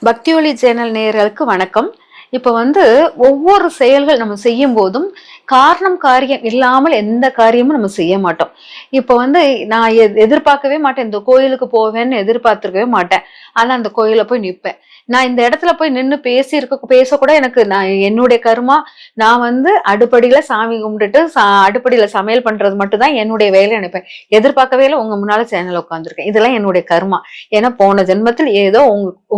பக்தி ஒளி சேனல் நேயர்களுக்கு வணக்கம். இப்ப ஒவ்வொரு செயல்கள் நம்ம செய்யும் போதும் காரணம் காரியம் இல்லாமல் எந்த காரியமும் நம்ம செய்ய மாட்டோம். இப்ப நான் எதிர்பார்க்கவே மாட்டேன். இந்த கோயிலுக்கு போவேன்னு எதிர்பார்த்திருக்கவே மாட்டேன். ஆனா அந்த கோயில போய் நிப்பேன். நான் இந்த இடத்துல போய் நின்னு பேசக்கூட எனக்கு என்னுடைய கர்மா. நான் அடுப்படியில சாமி கும்பிட்டுட்டு அடுப்படியில சமையல் பண்றது மட்டும் தான் என்னுடைய வேலை நினைப்பேன். எதிர்பார்க்கவே இல்லை உங்க முன்னால சேனல் உட்காந்துருக்கேன். இதெல்லாம் என்னுடைய கர்மா. ஏன்னா போன ஜென்மத்தில் ஏதோ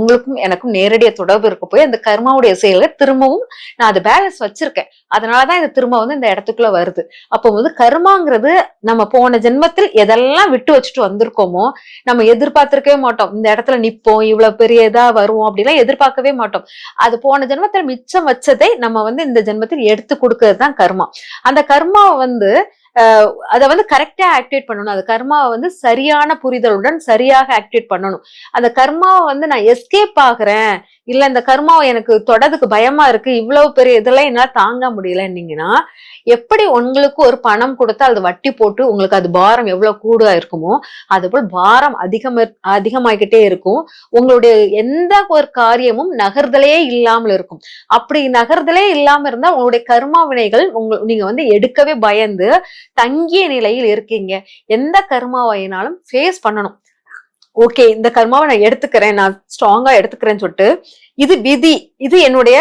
உங்களுக்கும் எனக்கும் நேரடிய தொடர்பு இருக்க போய் அந்த கர்மாவுடைய செயல்கள் திரும்பவும் நான் அது பேலன்ஸ் வச்சிருக்கேன். அதனாலதான் இது திரும்ப இந்த இடத்துக்குள்ள வருது. அப்போ கர்மாங்கிறது நம்ம போன ஜென்மத்தில் எதெல்லாம் விட்டு வச்சுட்டு வந்திருக்கோமோ நம்ம எதிர்பார்த்திருக்கவே மாட்டோம். இந்த இடத்துல நிப்போம், இவ்வளவு பெரிய இதா வருவோம் அப்படிலாம் எதிர்பார்க்கவே மாட்டோம். அது போன ஜென்மத்தில் மிச்சம் வச்சதை நம்ம இந்த ஜென்மத்தில் எடுத்து கொடுக்கறது தான் கர்மா. அந்த கர்மாவை அதை கரெக்டா ஆக்டிவேட் பண்ணணும். அந்த கர்மாவை சரியான புரிதலுடன் சரியாக ஆக்டிவேட் பண்ணணும். அந்த கர்மாவை நான் எஸ்கேப் ஆகுறேன், இல்ல இந்த கர்மாவை எனக்கு தொடறதுக்கு பயமா இருக்கு, இவ்வளவு பெரிய இதெல்லாம் என்னால தாங்க முடியலன்னீங்கன்னா, எப்படி உங்களுக்கு ஒரு பணம் கொடுத்தா அது வட்டி போட்டு உங்களுக்கு அது பாரம் எவ்வளவு கூடுதா இருக்குமோ அது போல் பாரம் அதிகமாகிக்கிட்டே இருக்கும். உங்களுடைய எந்த ஒரு காரியமும் நகர்தலே இல்லாமல் இருக்கும். அப்படி நகர்தலே இல்லாம இருந்தா உங்களுடைய கர்மா வினைகள் நீங்க எடுக்கவே பயந்து தங்கிய நிலையில் இருக்கீங்க. எந்த கர்மாவாயினாலும் ஃபேஸ் பண்ணணும். ஓகே, இந்த கர்மாவை நான் எடுத்துக்கிறேன், நான் ஸ்ட்ராங்கா எடுத்துக்கிறேன்னு சொல்லிட்டு இது விதி, இது என்னுடைய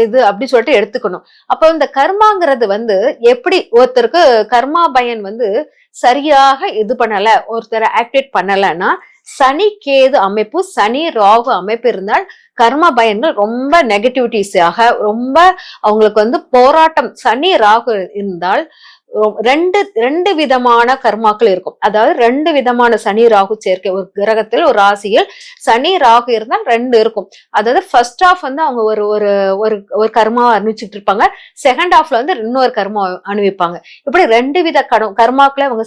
இது அப்படி சொல்லிட்டு எடுத்துக்கணும். அப்ப இந்த கர்மாங்கிறது எப்படி ஒருத்தருக்கு கர்மா பயன் சரியாக இது பண்ணல, ஒருத்தரை ஆக்டிவேட் பண்ணலன்னா சனி கேது அமைப்பு, சனி ராகு அமைப்பு இருந்தால் கர்ம பயன்கள் ரொம்ப நெகட்டிவிட்டிஸாக ரொம்ப அவங்களுக்கு போராட்டம். சனி ராகு இருந்தால் ரெண்டு விதமான கர்மாக்கள் இருக்கும். அதாவது ரெண்டு விதமான சனி ராகு சேர்க்கை. ஒரு கிரகத்தில் ஒரு ராசியில் சனி ராகு இருந்தால் ரெண்டு இருக்கும். அதாவது ஃபர்ஸ்ட் ஹாஃப் அவங்க ஒரு ஒரு ஒரு கர்மாவை அனுபவிச்சுட்டு இருப்பாங்க, செகண்ட் ஹாஃப்ல இன்னொரு கர்மா அனுபவிப்பாங்க. இப்படி ரெண்டு வித கர்மாக்களை அவங்க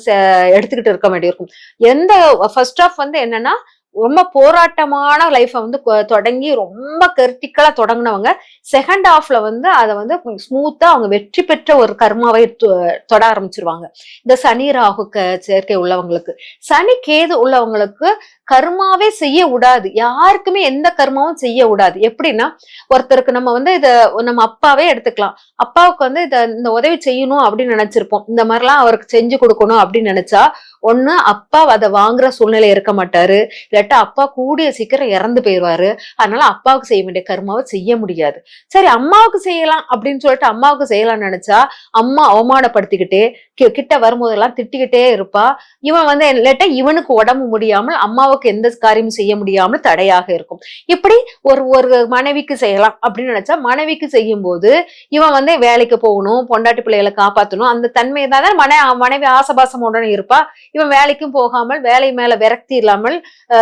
எடுத்துக்கிட்டு இருக்க வேண்டியிருக்கும். எந்த ஃபர்ஸ்ட் ஹாஃப் என்னன்னா ரொம்ப போராட்டமான லைஃப தொடங்கி ரொம்ப கிரிட்டிக்கலா தொடங்கினவங்க செகண்ட் ஹாஃப்ல அதை ஸ்மூத்தா அவங்க வெற்றி பெற்ற ஒரு கர்மாவை தொட ஆரம்பிச்சிருவாங்க. இந்த சனி ராகு சேர்க்கை உள்ளவங்களுக்கு, சனி கேது உள்ளவங்களுக்கு கர்மாவே செய்ய விடாது. யாருக்குமே எந்த கர்மாவும் செய்ய விடாது. எப்படின்னா ஒருத்தருக்கு நம்ம நம்ம அப்பாவே எடுத்துக்கலாம். அப்பாவுக்கு இந்த உதவி செய்யணும் அப்படின்னு நினைச்சிருப்போம். இந்த மாதிரிலாம் அவருக்கு செஞ்சு கொடுக்கணும் அப்படின்னு நினைச்சா ஒண்ணு அப்பா அதை வாங்குற சூழ்நிலை இருக்க மாட்டாரு, இல்லாட்டா அப்பா கூடிய சீக்கிரம் இறந்து போயிடுவாரு. அதனால அப்பாவுக்கு செய்ய வேண்டிய கர்மாவை செய்ய முடியாது. சரி, அம்மாவுக்கு செய்யலாம் அப்படின்னு சொல்லிட்டு அம்மாவுக்கு செய்யலாம்னு நினைச்சா அம்மா அவமானப்படுத்திக்கிட்டே கிட்ட வரும்போதெல்லாம் திட்டிக்கிட்டே இருப்பா. இவன் இல்லாட்டா இவனுக்கு உடம்பு முடியாமல் அம்மாவுக்கு எந்த காரியமும் செய்ய முடியாமல் தடையாக இருக்கும். இப்படி ஒரு ஒரு மனைவிக்கு செய்யலாம் அப்படின்னு நினைச்சா மனைவிக்கு செய்யும் போது இவன் வேலைக்கு போகணும், பொண்டாட்டி பிள்ளைகளை காப்பாற்றணும், அந்த தன்மை தான் மனைவி ஆசபாசமுடன் இருப்பா. இவன் வேலைக்கும் போகாமல் வேலை மேல விரக்தி இல்லாமல்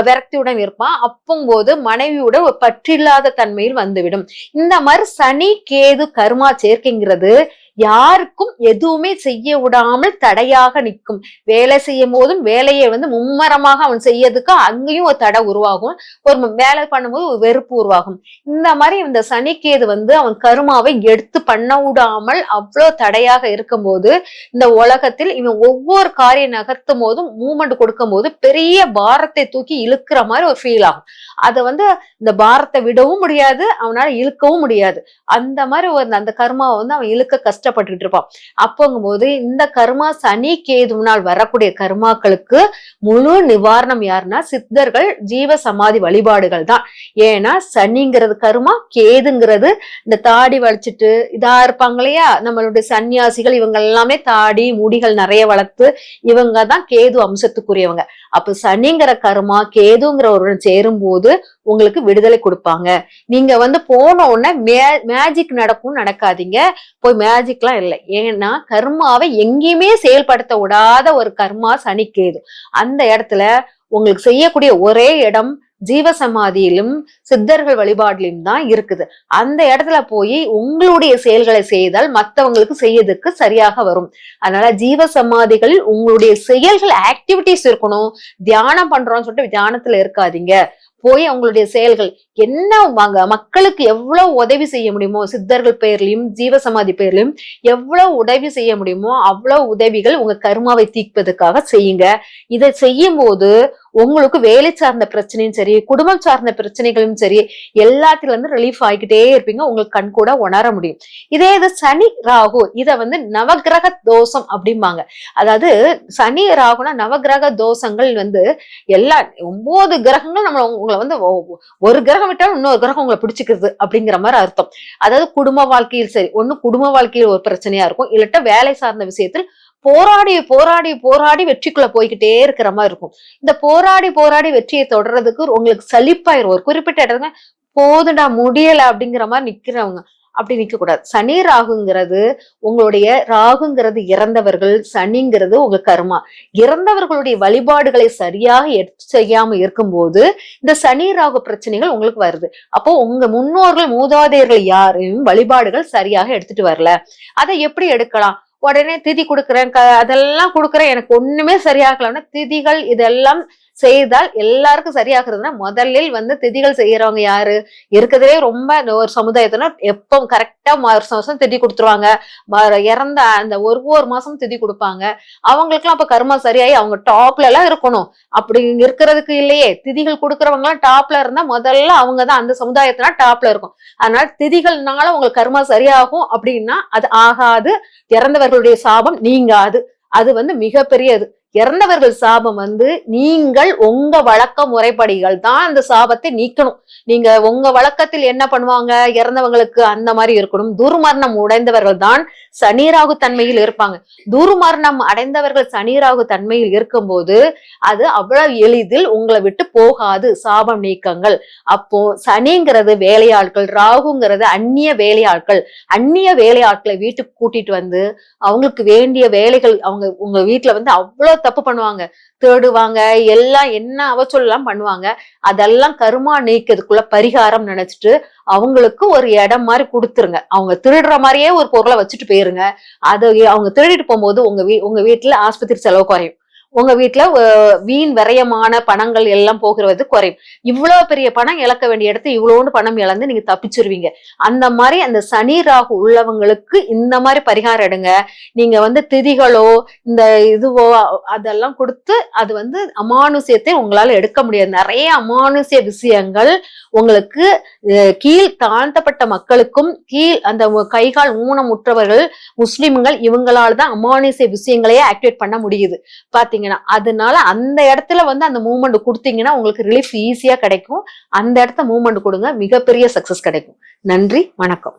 விரக்தியுடன் இருப்பான். அப்போது மனைவியோட ஒரு பற்றில்லாத தன்மையில் வந்துவிடும். இந்த மாதிரி சனி கேது கர்மா சேர்க்கைங்கிறது யாருக்கும் எதுவுமே செய்ய விடாமல் தடையாக நிற்கும். வேலை செய்யும் போதும் வேலையை மும்மரமாக அவன் செய்யறதுக்கு அங்கேயும் ஒரு தடை உருவாகும். ஒரு வேலை பண்ணும்போது ஒரு வெறுப்பு உருவாகும். இந்த மாதிரி இந்த சனிக்கேது அவன் கருமாவை எடுத்து பண்ண விடாமல் அவ்வளவு தடையாக இருக்கும் போது இந்த உலகத்தில் இவன் ஒவ்வொரு காரியம் நகர்த்தும் போதும் மூமெண்ட் கொடுக்கும் போது பெரிய பாரத்தை தூக்கி இழுக்கிற மாதிரி ஒரு ஃபீல் ஆகும். அதை இந்த பாரத்தை விடவும் முடியாது, அவனால இழுக்கவும் முடியாது. அந்த மாதிரி அந்த கர்மாவை அவன் இழுக்க கஷ்டப்பட்டுட்டு இருப்பான். அப்போங்கும் போது இந்த கர்மா சனி கேதுனால் வரக்கூடிய கர்மாக்களுக்கு முழு நிவாரணம் யாருன்னா சித்தர்கள் ஜீவ சமாதி வழிபாடுகள் தான். ஏன்னா சனிங்கிறது கர்மா, கேதுங்கிறது இந்த தாடி வளைச்சிட்டு இதா இருப்பாங்க இல்லையா நம்மளுடைய சன்னியாசிகள், இவங்க எல்லாமே தாடி முடிகள் நிறைய வளர்த்து இவங்க தான் கேது அம்சத்துக்குரியவங்க. அப்ப சனிங்கிற கர்மா கேதுங்கிற ஒரு சேரும் போது உங்களுக்கு விடுதலை கொடுப்பாங்க. நீங்க போன உடனே மேஜிக் நடக்கும் நடக்காதீங்க, போய் மேஜிக்லாம் இல்லை. ஏன்னா கர்மாவை எங்கேயுமே செயல்படுத்த விடாத ஒரு கர்மா சனி கேது. அந்த இடத்துல உங்களுக்கு செய்யக்கூடிய ஒரே இடம் ஜீவசமாதியிலும் சித்தர்கள் வழிபாட்டிலும் தான் இருக்குது. அந்த இடத்துல போய் உங்களுடைய செயல்களை செய்தால் மற்றவங்களுக்கு செய்யறதுக்கு சரியாக வரும். அதனால ஜீவசமாதிகளில் உங்களுடைய செயல்கள் ஆக்டிவிட்டிஸ் இருக்கணும். தியானம் பண்றோம்னு சொல்லிட்டு தியானத்துல இருக்காதீங்க. போய் அவங்களுடைய செயல்கள் என்ன மக்களுக்கு எவ்வளவு உதவி செய்ய முடியுமோ, சித்தர்கள் பெயர்லயும் ஜீவசமாதி பெயர்லயும் எவ்வளவு உதவி செய்ய முடியுமோ அவ்வளவு உதவிகள் உங்க கர்மாவை தீர்ப்பதற்காக செய்யுங்க. இதை செய்யும் போது உங்களுக்கு வேலை சார்ந்த பிரச்சனையும் சரி, குடும்பம் சார்ந்த பிரச்சனைகளும் சரி, எல்லாத்துல இருந்து ரிலீஃப் ஆகிக்கிட்டே இருப்பீங்க. உங்களுக்கு கண் கூட உணர முடியும். இதே இது சனி ராகு, இத நவகிரக தோஷம் அப்படிம்பாங்க. அதாவது சனி ராகுனா நவகிரக தோஷங்கள் எல்லா 9 கிரகங்கள் உங்களை ஒரு கிரகம் விட்டாலும் இன்னொரு கிரகம் உங்களை பிடிச்சுக்கிறது அப்படிங்கிற மாதிரி அர்த்தம். அதாவது குடும்ப வாழ்க்கையில் சரி, ஒண்ணு குடும்ப வாழ்க்கையில் ஒரு பிரச்சனையா இருக்கும், இல்லட்ட வேலை சார்ந்த விஷயத்தில் போராடி போராடி போராடி வெற்றிக்குள்ள போய்கிட்டே இருக்கிற மாதிரி இருக்கும். இந்த போராடி போராடி வெற்றியை தொடர்றதுக்கு உங்களுக்கு சலிப்பாயிரும். ஒரு குறிப்பிட்ட இடத்துல போதுடா முடியல அப்படிங்கிற மாதிரி நிக்கிறவங்க அப்படி நிக்க கூடாது. சனி ராகுங்கிறது உங்களுடைய ராகுங்கிறது இறந்தவர்கள், சனிங்கிறது உங்க கர்மா. இறந்தவர்களுடைய வழிபாடுகளை சரியாக எடுத்து செய்யாம இருக்கும்போது இந்த சனி ராகு பிரச்சனைகள் உங்களுக்கு வருது. அப்போ உங்க முன்னோர்கள் மூதாதையர்கள் யாரையும் வழிபாடுகள் சரியாக எடுத்துட்டு வரல. அதை எப்படி எடுக்கலாம்? உடனே திதி கொடுக்குறேன், அதெல்லாம் கொடுக்குறேன், எனக்கு ஒண்ணுமே சரியாகலன்னா திதிகள் இதெல்லாம் செய்தால் எல்லாருக்கும் சரியாகிறதுனா முதலில் திதிகள் செய்யறவங்க யாரு இருக்கிறதே ரொம்ப ஒரு சமுதாயத்தினர் எப்ப கரெக்டா வருஷம் வருஷம் திதி கொடுத்துருவாங்க. இறந்த அந்த ஒரு மாசம் திதி கொடுப்பாங்க. அவங்களுக்கு எல்லாம் அப்ப கர்மா சரியாயி அவங்க டாப்ல எல்லாம் இருக்கணும். அப்படி இருக்கிறதுக்கு இல்லையே, திதிகள் கொடுக்கறவங்க எல்லாம் டாப்ல இருந்தா முதல்ல அவங்கதான் அந்த சமுதாயத்தினா டாப்ல இருக்கும். அதனால திதிகள்னால உங்களுக்கு கர்மா சரியாகும் அப்படின்னா அது ஆகாது. இறந்தவர்களுடைய சாபம் நீங்காது. அது மிகப்பெரியது. இறந்தவர்கள் சாபம் நீங்கள் உங்க வழக்க முறைப்படிகள் தான் அந்த சாபத்தை நீக்கணும். நீங்க உங்க வழக்கத்தில் என்ன பண்ணுவாங்க, இறந்தவங்களுக்கு அந்த மாதிரி இருக்கணும். துர்மரணம் உடைந்தவர்கள் தான் சனிராகு தன்மையில் இருப்பாங்க. துர்மரணம் அடைந்தவர்கள் சனிராகு தன்மையில் இருக்கும்போது அது அவ்வளவு எளிதில் உங்களை விட்டு போகாது சாபம் நீக்கங்கள். அப்போ சனிங்கிறது வேலையாட்கள், ராகுங்கிறது அந்நிய வேலையாட்கள். அந்நிய வேலையாட்களை வீட்டுக்கு கூட்டிட்டு அவங்களுக்கு வேண்டிய வேலைகள் உங்க வீட்டுல அவ்வளவு தப்பு பண்ணுவாங்க, தேடுவாங்க, எல்லாம் என்ன அவச்சொல்லாம் பண்ணுவாங்க. அதெல்லாம் கருமா நீக்கிறதுக்குள்ள பரிகாரம் நினைச்சிட்டு அவங்களுக்கு ஒரு இடம் மாதிரி கொடுத்துருங்க. அவங்க திருடுற மாதிரியே ஒரு பொருளை வச்சுட்டு போயிருங்க. அதை அவங்க திருடிட்டு போகும்போது உங்க வீட்டுல ஆஸ்பத்திரி செலவு குறையும். உங்க வீட்டுல வீண் விரயமான பணங்கள் எல்லாம் போகிறது குறையும். இவ்வளவு பெரிய பணம் இழக்க வேண்டிய இடத்துல இவ்வளோன்னு பணம் இழந்து நீங்க தப்பிச்சிருவீங்க. அந்த மாதிரி அந்த சனி ராகு உள்ளவங்களுக்கு இந்த மாதிரி பரிகாரம் எடுங்க. நீங்க திதிகளோ இந்த இதுவோ அதெல்லாம் கொடுத்து அது அமானுஷ்யத்தை உங்களால எடுக்க முடியாது. நிறைய அமானுஷ்ய விஷயங்கள் உங்களுக்கு கீழ் தாழ்த்தப்பட்ட மக்களுக்கும் அந்த கைகால் ஊனமுற்றவர்கள் முஸ்லிம்கள் இவங்களால தான் அமானுஷ்ய விஷயங்களையே ஆக்டிவேட் பண்ண முடியுது பாத்தீங்கன்னா. அதனால அந்த இடத்துல அந்த மூவ்மெண்ட் கொடுத்தீங்கன்னா உங்களுக்கு ரிலீஃப் ஈஸியா கிடைக்கும். அந்த இடத்த மூவ்மெண்ட் கொடுங்க, மிகப்பெரிய சக்சஸ் கிடைக்கும். நன்றி, வணக்கம்.